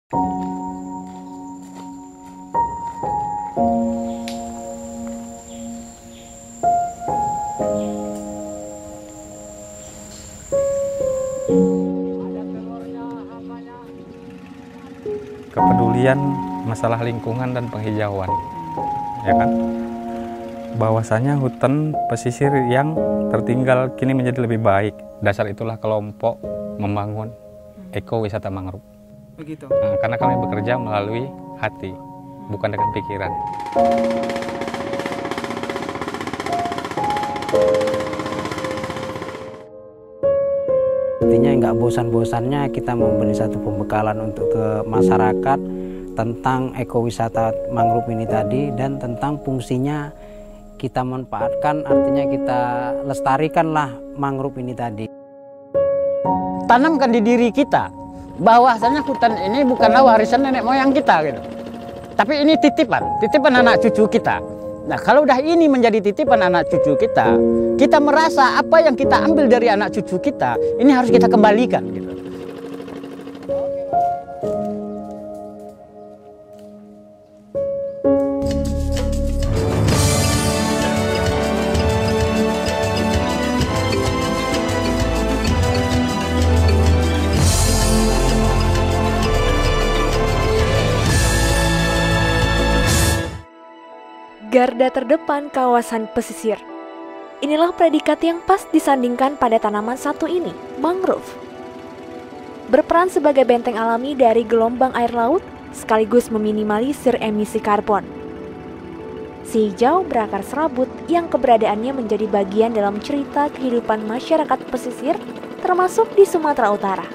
Kepedulian masalah lingkungan dan penghijauan, ya kan? Bahwasanya hutan pesisir yang tertinggal kini menjadi lebih baik. Dasar itulah kelompok membangun ekowisata mangrove. Begitu. Nah, karena kami bekerja melalui hati, bukan dengan pikiran. Artinya nggak bosan-bosannya kita memberi satu pembekalan untuk ke masyarakat tentang ekowisata mangrove ini tadi, dan tentang fungsinya kita manfaatkan, artinya kita lestarikanlah mangrove ini tadi. Tanamkan di diri kita bahwasanya hutan ini bukanlah warisan nenek moyang kita gitu. Tapi ini titipan anak cucu kita. Nah, kalau udah ini menjadi titipan anak cucu kita, kita merasa apa yang kita ambil dari anak cucu kita, ini harus kita kembalikan gitu. Garda terdepan kawasan pesisir. Inilah predikat yang pas disandingkan pada tanaman satu ini, mangrove. Berperan sebagai benteng alami dari gelombang air laut, sekaligus meminimalisir emisi karbon. Si hijau berakar serabut yang keberadaannya menjadi bagian dalam cerita kehidupan masyarakat pesisir, termasuk di Sumatera Utara.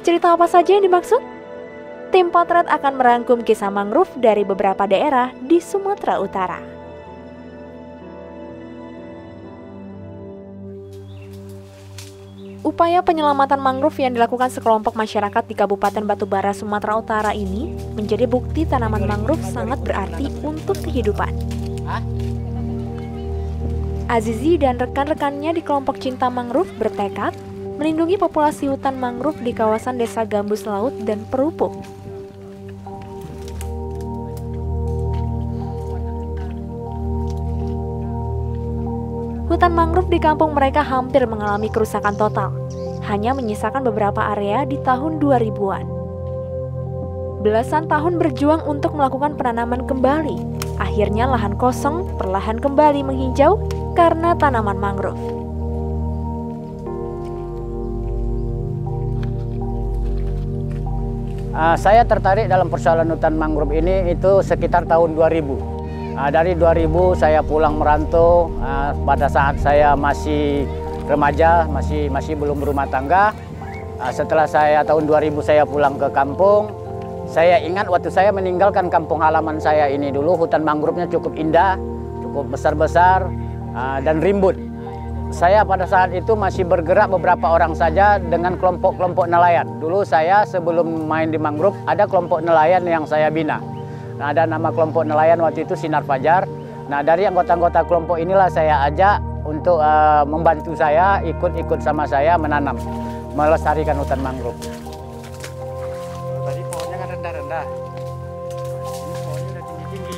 Cerita apa saja yang dimaksud? Tim Potret akan merangkum kisah mangrove dari beberapa daerah di Sumatera Utara. Upaya penyelamatan mangrove yang dilakukan sekelompok masyarakat di Kabupaten Batubara, Sumatera Utara ini menjadi bukti tanaman mangrove sangat berarti untuk kehidupan. Azizi dan rekan-rekannya di kelompok cinta mangrove bertekad melindungi populasi hutan mangrove di kawasan Desa Gambus Laut dan Perupuk. Hutan mangrove di kampung mereka hampir mengalami kerusakan total, hanya menyisakan beberapa area di tahun 2000-an. Belasan tahun berjuang untuk melakukan penanaman kembali, akhirnya lahan kosong perlahan kembali menghijau karena tanaman mangrove. Saya tertarik dalam persoalan hutan mangrove ini itu sekitar tahun 2000. Dari 2000 saya pulang merantau pada saat saya masih remaja, masih belum berumah tangga. Setelah saya tahun 2000 saya pulang ke kampung. Saya ingat waktu saya meninggalkan kampung halaman saya ini dulu, hutan mangrove-nya cukup indah, cukup besar-besar dan rimbun. Saya pada saat itu masih bergerak beberapa orang saja dengan kelompok-kelompok nelayan. Dulu saya sebelum main di mangrove ada kelompok nelayan yang saya bina. Nah, ada nama kelompok nelayan waktu itu Sinar Fajar. Nah, dari anggota-anggota kelompok inilah saya ajak untuk membantu saya, ikut sama saya menanam, melestarikan hutan mangrove. Tadi pohonnya kan rendah-rendah. Ini pohonnya udah tinggi-tinggi.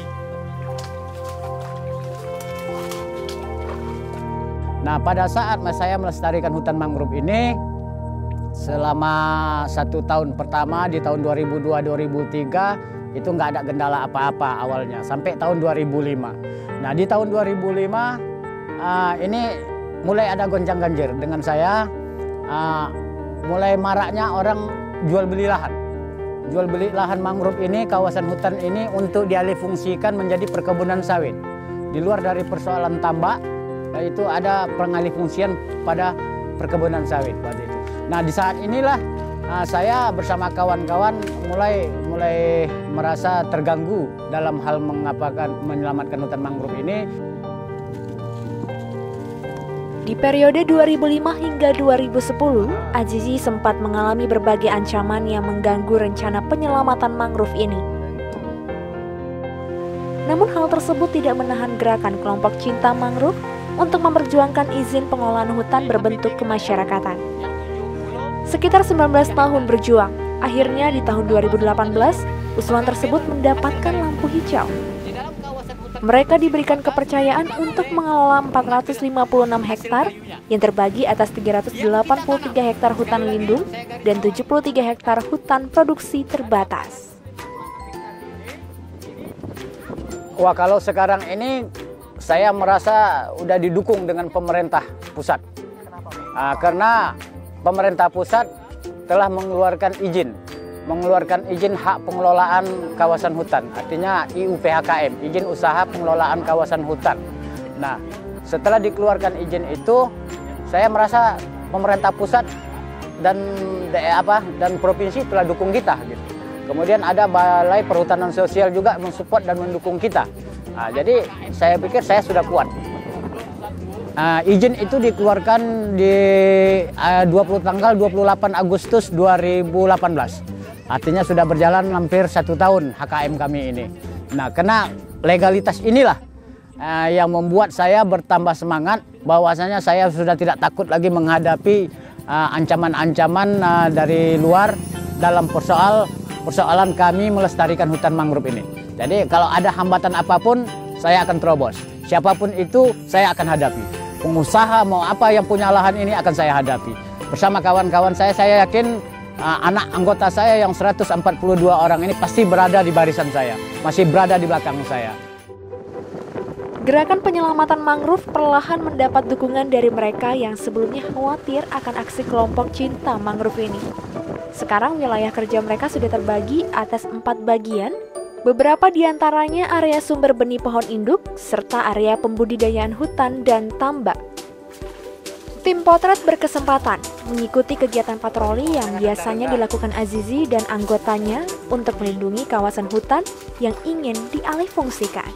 Nah, pada saat saya melestarikan hutan mangrove ini, selama 1 tahun pertama di tahun 2002-2003, itu nggak ada kendala apa-apa awalnya, sampai tahun 2005. Nah, di tahun 2005 ini mulai ada gonjang-ganjir dengan saya, mulai maraknya orang jual beli lahan. Jual beli lahan mangrove ini, kawasan hutan ini untuk dialihfungsikan menjadi perkebunan sawit. Di luar dari persoalan tambak, itu ada pengalihfungsian pada perkebunan sawit waktu itu. Nah, di saat inilah saya bersama kawan-kawan mulai merasa terganggu dalam hal menyelamatkan hutan mangrove ini. Di periode 2005 hingga 2010, Azizi sempat mengalami berbagai ancaman yang mengganggu rencana penyelamatan mangrove ini. Namun hal tersebut tidak menahan gerakan kelompok cinta mangrove untuk memperjuangkan izin pengolahan hutan berbentuk kemasyarakatan. Sekitar 19 tahun berjuang, Akhirnya di tahun 2018, usulan tersebut mendapatkan lampu hijau. Mereka diberikan kepercayaan untuk mengelola 456 hektar yang terbagi atas 383 hektar hutan lindung dan 73 hektar hutan produksi terbatas. Wah, kalau sekarang ini saya merasa udah didukung dengan pemerintah pusat. Karena pemerintah pusat telah mengeluarkan izin hak pengelolaan kawasan hutan, artinya IUPHKM, izin usaha pengelolaan kawasan hutan. Nah, setelah dikeluarkan izin itu, saya merasa pemerintah pusat dan provinsi telah dukung kita. Gitu. Kemudian ada Balai Perhutanan Sosial juga mensupport dan mendukung kita. Nah, jadi saya pikir saya sudah kuat. Izin itu dikeluarkan di tanggal 28 Agustus 2018. Artinya sudah berjalan hampir 1 tahun HKM kami ini. Nah, karena legalitas inilah yang membuat saya bertambah semangat bahwasanya saya sudah tidak takut lagi menghadapi ancaman-ancaman dari luar dalam persoalan kami melestarikan hutan mangrove ini. Jadi kalau ada hambatan apapun, saya akan terobos. Siapapun itu, saya akan hadapi. Pengusaha mau apa yang punya lahan ini akan saya hadapi. Bersama kawan-kawan saya yakin anak anggota saya yang 142 orang ini pasti berada di barisan saya, masih berada di belakang saya. Gerakan penyelamatan mangrove perlahan mendapat dukungan dari mereka yang sebelumnya khawatir akan aksi kelompok cinta mangrove ini. Sekarang wilayah kerja mereka sudah terbagi atas 4 bagian, beberapa diantaranya area sumber benih pohon induk, serta area pembudidayaan hutan dan tambak. Tim Potret berkesempatan mengikuti kegiatan patroli yang biasanya dilakukan Azizi dan anggotanya untuk melindungi kawasan hutan yang ingin dialihfungsikan.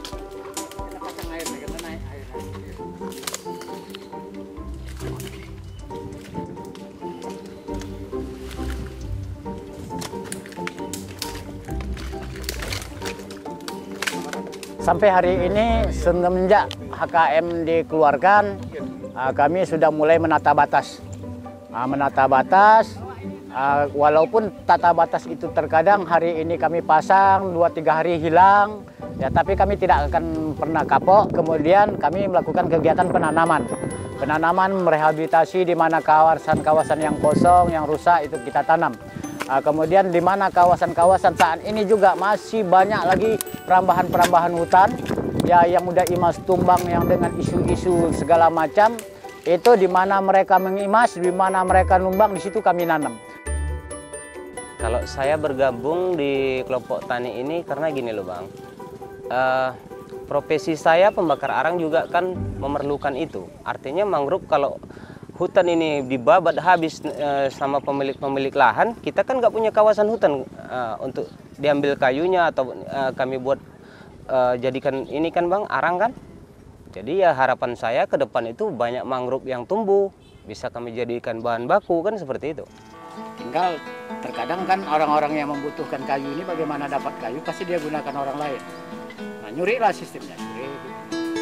Sampai hari ini semenjak HKM dikeluarkan, kami sudah mulai menata batas. Walaupun tata batas itu terkadang hari ini kami pasang, 2-3 hari hilang, ya, tapi kami tidak akan pernah kapok. Kemudian kami melakukan kegiatan penanaman. Penanaman merehabilitasi di mana kawasan-kawasan yang kosong, yang rusak itu kita tanam. Kemudian di mana kawasan-kawasan saat ini juga masih banyak lagi perambahan-perambahan hutan ya yang udah imas tumbang yang dengan isu-isu segala macam, itu di mana mereka mengimas, di mana mereka numbang, di situ kami nanam. Kalau saya bergabung di kelompok tani ini karena gini loh Bang, profesi saya pembakar arang juga kan memerlukan itu. Artinya mangrove kalau hutan ini dibabat habis sama pemilik lahan, kita kan nggak punya kawasan hutan untuk diambil kayunya atau kami buat jadikan ini kan Bang, arang kan. Jadi ya harapan saya ke depan itu banyak mangrove yang tumbuh, bisa kami jadikan bahan baku kan seperti itu. Tinggal terkadang kan orang-orang yang membutuhkan kayu ini bagaimana dapat kayu, pasti dia gunakan orang lain. Nah, nyuri lah sistemnya, nyuri.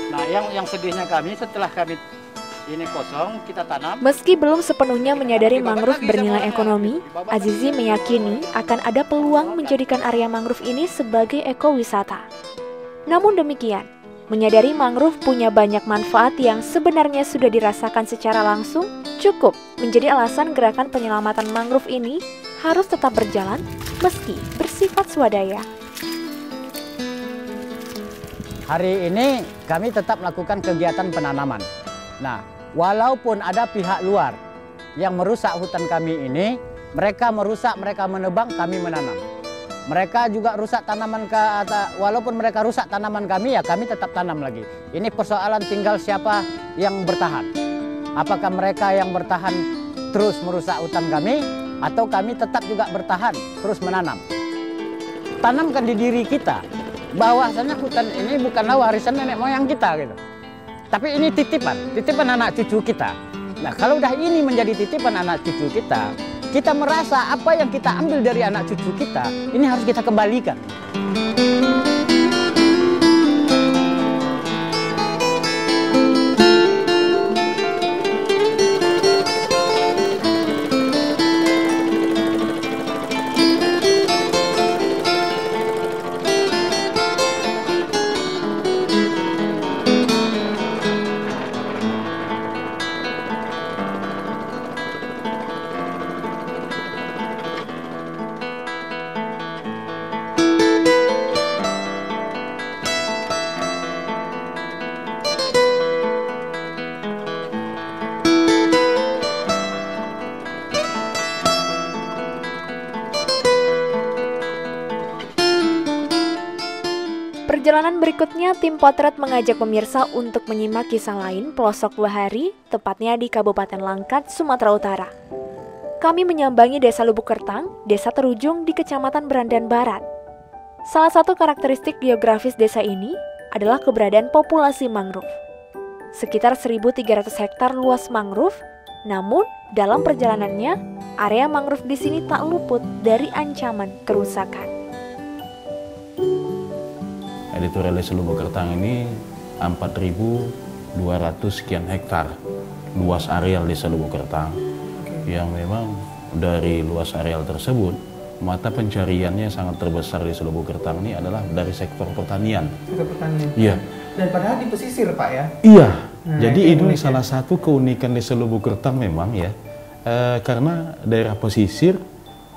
Nah, yang sedihnya kami setelah kami ini kosong, kita tanam. Meski belum sepenuhnya menyadari mangrove bernilai ekonomi, Azizi meyakini akan ada peluang menjadikan area mangrove ini sebagai ekowisata. Namun demikian, menyadari mangrove punya banyak manfaat yang sebenarnya sudah dirasakan secara langsung, cukup menjadi alasan gerakan penyelamatan mangrove ini harus tetap berjalan meski bersifat swadaya. Hari ini kami tetap melakukan kegiatan penanaman. Nah, walaupun ada pihak luar yang merusak hutan kami ini, mereka merusak, mereka menebang, kami menanam. Mereka juga rusak tanaman, walaupun mereka rusak tanaman kami, ya kami tetap tanam lagi. Ini persoalan tinggal siapa yang bertahan. Apakah mereka yang bertahan terus merusak hutan kami, atau kami tetap juga bertahan terus menanam. Tanamkan di diri kita bahwasanya hutan ini bukanlah warisan nenek moyang kita gitu. Tapi ini titipan anak cucu kita. Nah, kalau udah ini menjadi titipan anak cucu kita merasa apa yang kita ambil dari anak cucu kita, ini harus kita kembalikan. perjalanan berikutnya, tim potret mengajak pemirsa untuk menyimak kisah lain pelosok Bahari, tepatnya di Kabupaten Langkat, Sumatera Utara. Kami menyambangi Desa Lubuk Kertang, desa terujung di Kecamatan Berandan Barat. Salah satu karakteristik geografis desa ini adalah keberadaan populasi mangrove. Sekitar 1.300 hektar luas mangrove, namun dalam perjalanannya, area mangrove di sini tak luput dari ancaman kerusakan. Editorial Desa Lubuk Kertang ini 4.200 sekian hektar luas areal Desa Lubuk Kertang, yang memang dari luas areal tersebut mata pencariannya sangat terbesar di Desa Lubuk Kertang ini adalah dari sektor pertanian. Sektor pertanian. Iya. Dan padahal di pesisir, Pak, ya? Iya. Nah, jadi itu ini salah satu keunikan Desa Lubuk Kertang memang ya, karena daerah pesisir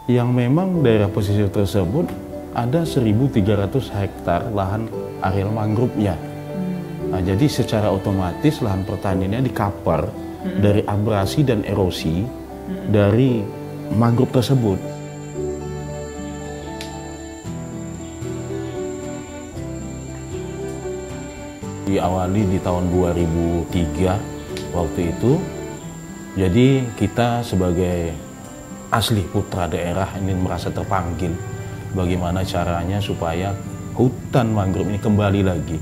yang memang daerah pesisir tersebut ada 1.300 hektar lahan areal mangrove-nya. Nah, jadi secara otomatis lahan pertaniannya di-cover dari abrasi dan erosi dari mangrove tersebut. Diawali di tahun 2003 waktu itu, jadi kita sebagai asli putra daerah ini merasa terpanggil bagaimana caranya supaya hutan mangrove ini kembali lagi,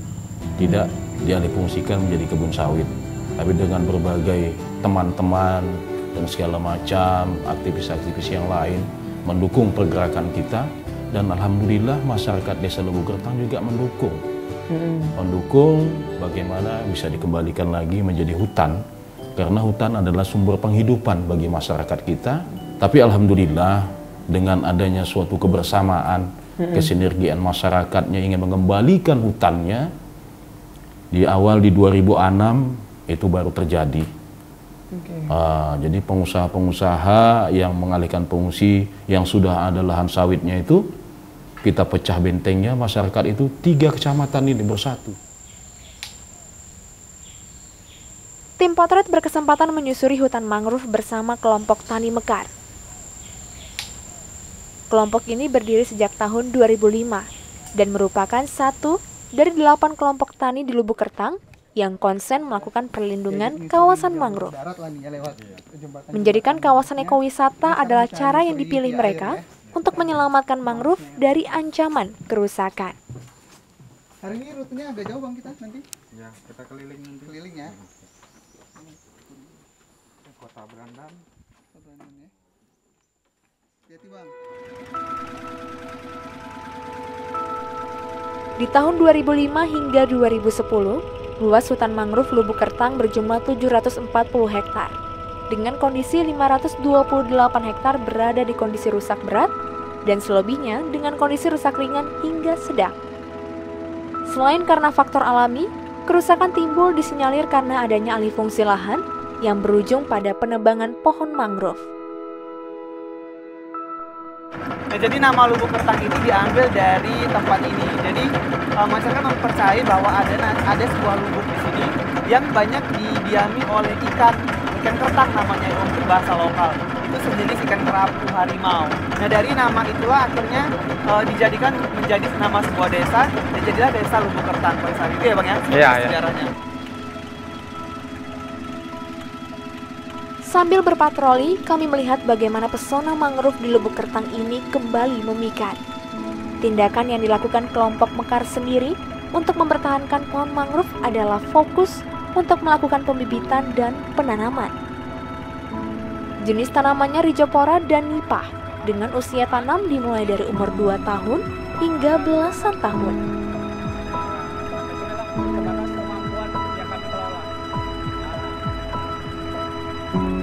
tidak dialihfungsikan menjadi kebun sawit, tapi dengan berbagai teman-teman dan segala macam aktivis-aktivis yang lain mendukung pergerakan kita, dan alhamdulillah masyarakat Desa Lubuk Kertang juga mendukung bagaimana bisa dikembalikan lagi menjadi hutan, karena hutan adalah sumber penghidupan bagi masyarakat kita. Tapi alhamdulillah dengan adanya suatu kebersamaan, kesinergian masyarakatnya ingin mengembalikan hutannya, di awal di 2006 itu baru terjadi. Jadi pengusaha-pengusaha yang mengalihkan fungsi yang sudah ada lahan sawitnya itu, kita pecah bentengnya, masyarakat itu 3 kecamatan ini bersatu. Tim potret berkesempatan menyusuri hutan mangrove bersama kelompok Tani Mekar. Kelompok ini berdiri sejak tahun 2005 dan merupakan satu dari 8 kelompok tani di Lubuk Kertang yang konsen melakukan perlindungan kawasan mangrove. Menjadikan kawasan ekowisata adalah cara yang dipilih mereka untuk menyelamatkan mangrove dari ancaman kerusakan. Hari ini rutenya agak jauh, Bang, kita nanti? Ya, kita keliling nanti. Keliling ya? Kota Berandan. Kota Berandan ya. Hati-hati, Bang. Di tahun 2005 hingga 2010, luas hutan mangrove Lubuk Kertang berjumlah 740 hektar. Dengan kondisi 528 hektar berada di kondisi rusak berat dan selebihnya dengan kondisi rusak ringan hingga sedang. Selain karena faktor alami, kerusakan timbul disinyalir karena adanya alih fungsi lahan yang berujung pada penebangan pohon mangrove. Nah, jadi nama Lubuk Kertang ini diambil dari tempat ini. Jadi masyarakat mempercayai bahwa ada sebuah lubuk di sini yang banyak didiami oleh ikan kertang namanya untuk bahasa lokal. Itu sejenis ikan kerapu harimau. Nah, dari nama itulah akhirnya dijadikan menjadi nama sebuah desa dan jadilah Desa Lubuk Kertang pada saat itu ya, Bang, ya? Iya, sejarahnya. Sambil berpatroli, kami melihat bagaimana pesona mangrove di Lubuk Kertang ini kembali memikat. Tindakan yang dilakukan kelompok Mekar sendiri untuk mempertahankan pohon mangrove adalah fokus untuk melakukan pembibitan dan penanaman. Jenis tanamannya Rijopora dan Nipah, dengan usia tanam dimulai dari umur 2 tahun hingga belasan tahun.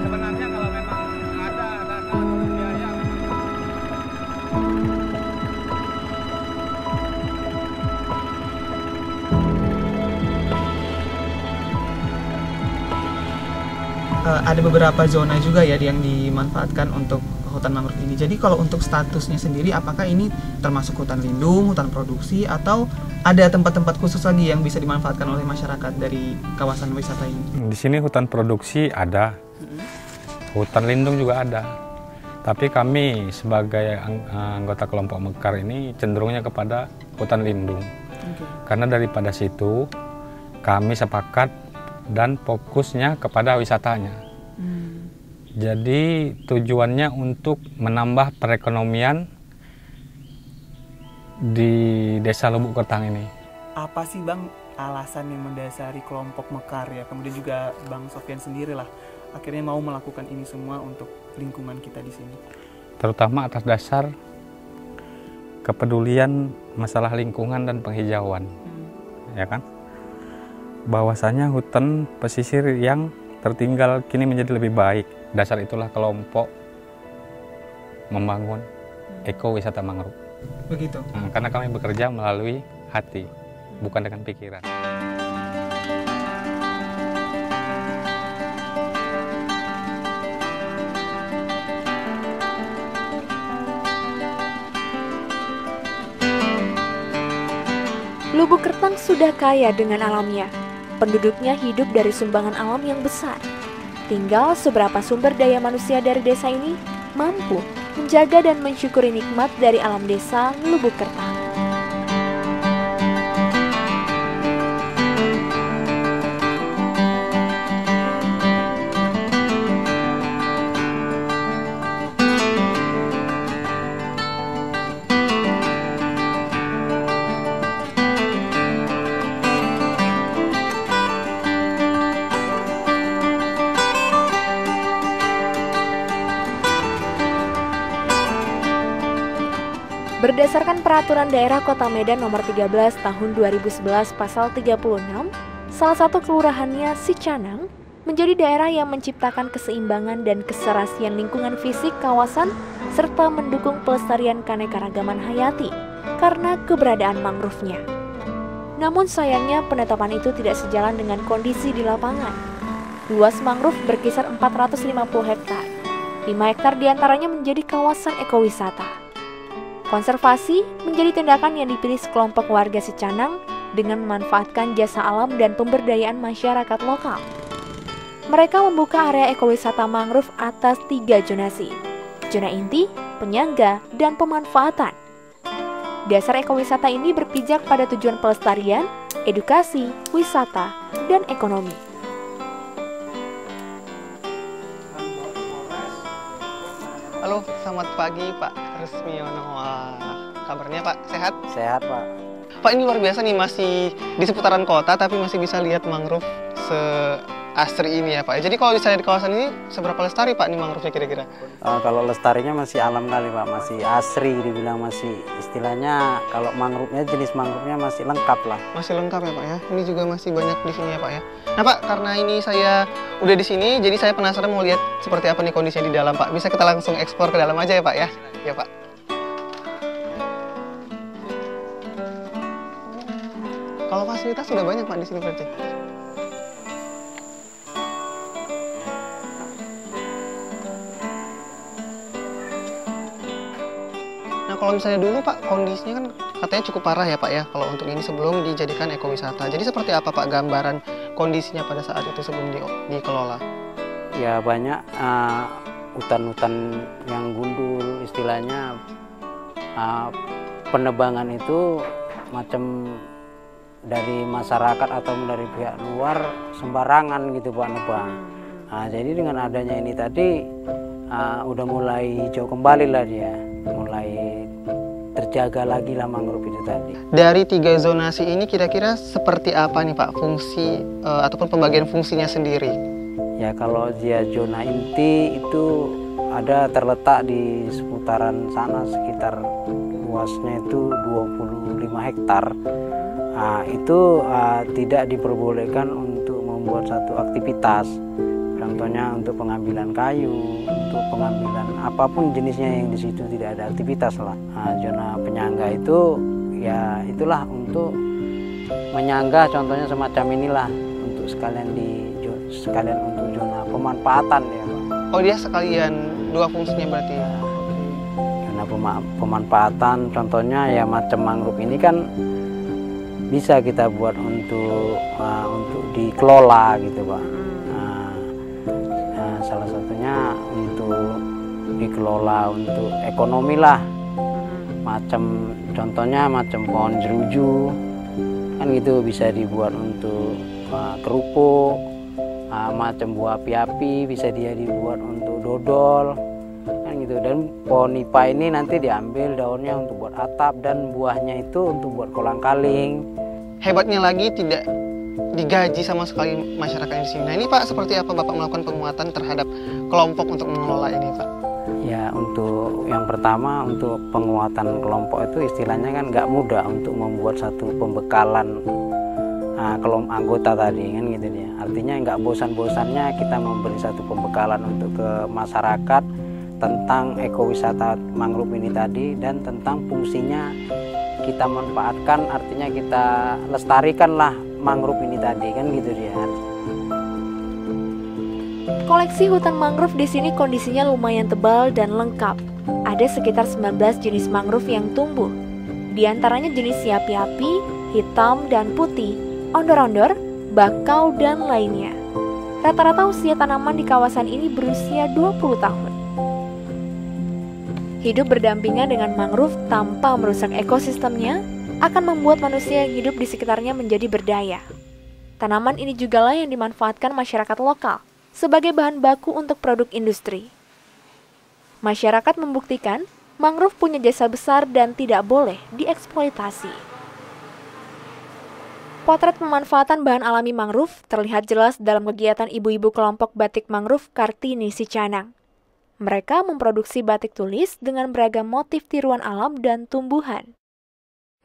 Sebenarnya kalau memang ada dana atau biaya, ada beberapa zona juga ya yang dimanfaatkan untuk hutan mangrove ini. Jadi kalau untuk statusnya sendiri, apakah ini termasuk hutan lindung, hutan produksi, atau ada tempat-tempat khusus lagi yang bisa dimanfaatkan oleh masyarakat dari kawasan wisata ini? di sini hutan produksi ada, hutan lindung juga ada. Tapi kami sebagai anggota kelompok Mekar ini cenderungnya kepada hutan lindung. Karena daripada situ kami sepakat dan fokusnya kepada wisatanya. Jadi tujuannya untuk menambah perekonomian di Desa Lubuk Kertang ini. Apa sih Bang alasan yang mendasari kelompok Mekar ya, kemudian juga Bang Sofyan sendiri lah akhirnya mau melakukan ini semua untuk lingkungan kita di sini? Terutama atas dasar kepedulian masalah lingkungan dan penghijauan, ya kan? Bahwasanya hutan pesisir yang tertinggal kini menjadi lebih baik. Dasar itulah kelompok membangun ekowisata mangrove. Begitu. Karena kami bekerja melalui hati, bukan dengan pikiran. Lubuk Kertang sudah kaya dengan alamnya. Penduduknya hidup dari sumbangan alam yang besar. Tinggal seberapa sumber daya manusia dari desa ini mampu menjaga dan mensyukuri nikmat dari alam desa Lubuk Kertang. Berdasarkan Peraturan Daerah Kota Medan Nomor 13 Tahun 2011 Pasal 36, salah satu kelurahannya Sicanang menjadi daerah yang menciptakan keseimbangan dan keserasian lingkungan fisik kawasan serta mendukung pelestarian keanekaragaman hayati karena keberadaan mangrove-nya. Namun sayangnya penetapan itu tidak sejalan dengan kondisi di lapangan. Luas mangrove berkisar 450 hektar. 5 hektar diantaranya menjadi kawasan ekowisata. Konservasi menjadi tindakan yang dipilih sekelompok warga Sicanang dengan memanfaatkan jasa alam dan pemberdayaan masyarakat lokal. Mereka membuka area ekowisata mangrove atas 3 zonasi: zona inti, penyangga, dan pemanfaatan. Dasar ekowisata ini berpijak pada tujuan pelestarian, edukasi, wisata, dan ekonomi. Halo, selamat pagi Pak Resmiono. Kabarnya Pak, sehat? Sehat Pak. Pak, ini luar biasa nih, masih di seputaran kota tapi masih bisa lihat mangrove se-asri ini ya Pak. Jadi kalau misalnya di kawasan ini seberapa lestari Pak nih mangrove-nya kira-kira? Kalau lestarinya masih alam kali Pak, masih asri dibilang, masih istilahnya kalau mangrove-nya jenis mangrove-nya masih lengkap lah. Masih lengkap ya Pak ya. Ini juga masih banyak di sini ya Pak ya. Nah Pak, karena ini saya udah di sini, jadi saya penasaran mau lihat seperti apa nih kondisinya di dalam Pak. Bisa kita langsung eksplor ke dalam aja ya Pak ya? Ya Pak. Kalau fasilitas sudah banyak Pak di sini berarti. Nah kalau misalnya dulu Pak, kondisinya kan katanya cukup parah ya Pak ya, kalau untuk ini sebelum dijadikan ekowisata. Jadi seperti apa Pak gambaran kondisinya pada saat itu sebelum dikelola? Ya banyak hutan-hutan yang gundul, istilahnya penebangan itu macam dari masyarakat atau dari pihak luar sembarangan gitu Pak nebang. Jadi dengan adanya ini tadi udah mulai hijau kembali lah dia, mulai terjaga lagi lah mangrove itu tadi. Dari 3 zonasi ini kira-kira seperti apa nih Pak fungsi ataupun pembagian fungsinya sendiri? Ya kalau dia zona inti itu ada terletak di seputaran sana sekitar luasnya itu 25 hektar. Itu tidak diperbolehkan untuk membuat satu aktivitas. Contohnya untuk pengambilan kayu, untuk pengambilan apapun jenisnya yang di situ tidak ada aktivitas lah. Zona penyangga itu ya itulah untuk menyangga, contohnya semacam inilah untuk sekalian untuk zona pemanfaatan ya Pak. Oh dia sekalian 2 fungsinya berarti ya? Zona pemanfaatan contohnya ya macam mangrove ini kan bisa kita buat untuk dikelola gitu Pak. Salah satunya untuk dikelola untuk ekonomi lah, macam contohnya macam pohon jeruju kan gitu, bisa dibuat untuk kerupuk, macam buah api-api, bisa dia dibuat untuk dodol kan gitu. Dan pohon nipah ini nanti diambil daunnya untuk buat atap dan buahnya itu untuk buat kolang-kaling. Hebatnya lagi tidak digaji sama sekali masyarakat di sini. Nah ini Pak, seperti apa Bapak melakukan penguatan terhadap kelompok untuk mengelola ini Pak? Ya, untuk yang pertama, untuk penguatan kelompok itu istilahnya kan nggak mudah untuk membuat satu pembekalan kelompok anggota tadi kan gitu dia. Artinya nggak bosan-bosannya kita memberi satu pembekalan untuk ke masyarakat tentang ekowisata mangrove ini tadi dan tentang fungsinya kita manfaatkan, artinya kita lestarikanlah mangrove ini tadi kan gitu dia. Koleksi hutan mangrove di sini kondisinya lumayan tebal dan lengkap. Ada sekitar 19 jenis mangrove yang tumbuh. Di antaranya jenis api-api, hitam dan putih, ondor-ondor, bakau dan lainnya. Rata-rata usia tanaman di kawasan ini berusia 20 tahun. Hidup berdampingan dengan mangrove tanpa merusak ekosistemnya akan membuat manusia yang hidup di sekitarnya menjadi berdaya. Tanaman ini jugalah yang dimanfaatkan masyarakat lokal sebagai bahan baku untuk produk industri. Masyarakat membuktikan mangrove punya jasa besar dan tidak boleh dieksploitasi. Potret pemanfaatan bahan alami mangrove terlihat jelas dalam kegiatan ibu-ibu kelompok batik mangrove Kartini Sicanang. Mereka memproduksi batik tulis dengan beragam motif tiruan alam dan tumbuhan.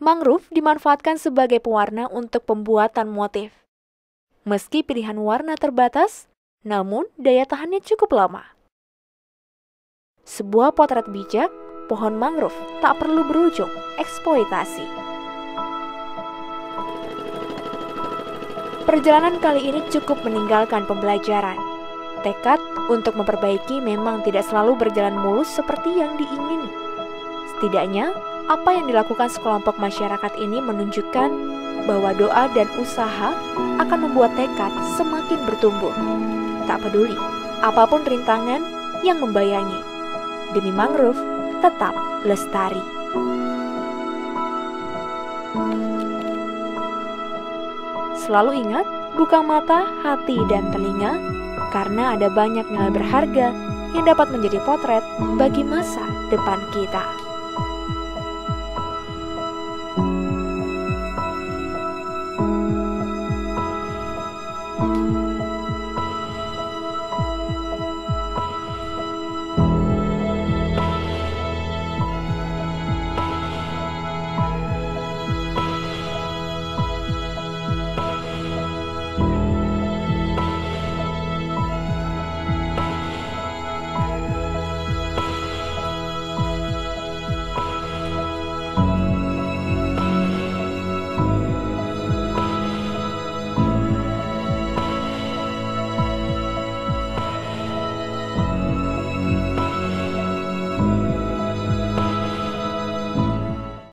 Mangrove dimanfaatkan sebagai pewarna untuk pembuatan motif. Meski pilihan warna terbatas, namun daya tahannya cukup lama. Sebuah potret bijak, pohon mangrove tak perlu berujung eksploitasi. Perjalanan kali ini cukup meninggalkan pembelajaran. Tekad untuk memperbaiki memang tidak selalu berjalan mulus seperti yang diingini. Setidaknya, apa yang dilakukan sekelompok masyarakat ini menunjukkan bahwa doa dan usaha akan membuat tekad semakin bertumbuh. Tak peduli apapun rintangan yang membayangi, demi mangrove tetap lestari. Selalu ingat, buka mata, hati, dan telinga, karena ada banyak nilai berharga yang dapat menjadi potret bagi masa depan kita.